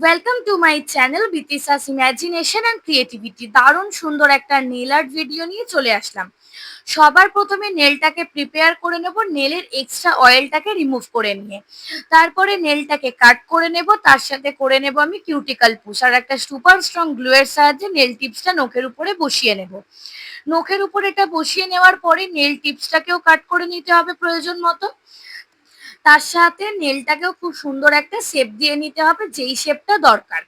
Welcome to my channel বিতিশাস imagination and creativity. দারুণ সুন্দর একটা নেল আর্ট ভিডিও নিয়ে চলে আসলাম। সবার প্রথমে নেলটাকে প্রিপেয়ার করে নেব, নেলের এক্সট্রা অয়েলটাকে রিমুভ করে নিয়ে। তারপরে নেলটাকে কাট করে নেব, তার সাথে করে নেব আমি কিউটিক্যাল পুশ আর একটা সুপার স্ট্রং গ্লু এর সাহায্যে নেল টিপসটা নখের উপরে বসিয়ে নেব। নখের উপর এটা বসিয়ে নেওয়ার পরে নেল টিপসটাকেও কাট করে নিতে হবে প্রয়োজন মতো। তার সাথে নেলটাকেও খুব সুন্দর একটা শেপ দিয়ে নিতে হবে, যেই শেপটা দরকার।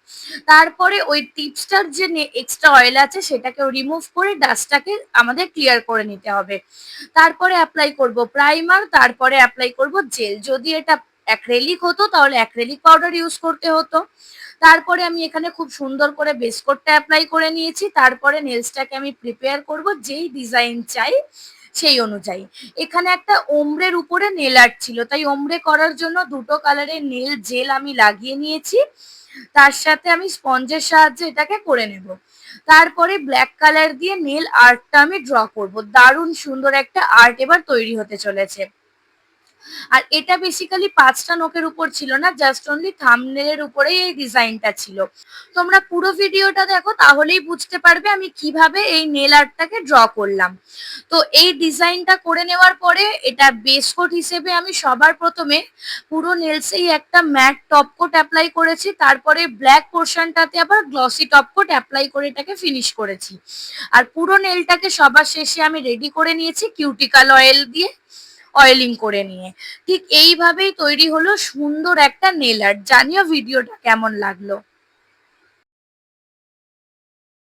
তারপরে ওই টিপসটার যে এক্সট্রা অয়েল আছে সেটাকেও রিমুভ করে ডাস্টটাকে আমাদের ক্লিয়ার করে নিতে হবে। তারপরে অ্যাপ্লাই করব প্রাইমার, তারপরে অ্যাপ্লাই করব জেল। যদি এটা অ্যাক্রেলিক হতো তাহলে অ্যাক্রেলিক পাউডার ইউজ করতে হতো। তারপরে আমি এখানে খুব সুন্দর করে বেস কোটটা অ্যাপ্লাই করে নিয়েছি। তারপরে নেলসটাকে আমি প্রিপেয়ার করব যেই ডিজাইন চাই সেই অনুযায়ী। এখানে একটা ওমব্রের উপরে নেল আর্ট ছিল, তাই ওমব্রে করার জন্য দুটো কালারের নেল জেল আমি লাগিয়ে নিয়েছি। তার সাথে আমি স্পঞ্জের সাহায্যে এটাকে করে নেব। তারপরে ব্ল্যাক কালার দিয়ে নেল আর্টটা আমি ড্র করব। দারুণ সুন্দর একটা আর্ট এবার তৈরি হতে চলেছে। আর এটা বেসিক্যালি 5টা নখের উপর ছিল না, জাস্ট অনলি থাম্বনেলের উপরেই এই ডিজাইনটা ছিল। তোমরা পুরো ভিডিওটা দেখো, তাহলেই বুঝতে পারবে আমি কিভাবে এই নেল আর্টটাকে ড্র করলাম। তো এই ডিজাইনটা করে নেওয়ার পরে এটা বেস কোট হিসেবে আমি সবার প্রথমে পুরো নেলসেই একটা ম্যাট টপ কোট অ্যাপ্লাই করেছি। তারপরে ব্ল্যাক পোর্শনটাতে আবার গ্লসি টপ কোট অ্যাপ্লাই করে এটাকে ফিনিশ করেছি। আর পুরো নেলটাকে সবার শেষে আমি রেডি করে নিয়েছি কিউটিক্যাল অয়েল দিয়ে অয়েলিং করে নিয়ে। ঠিক এইভাবেই তৈরি হলো সুন্দর একটা নেল আর্ট। জানিও ভিডিওটা কেমন লাগলো।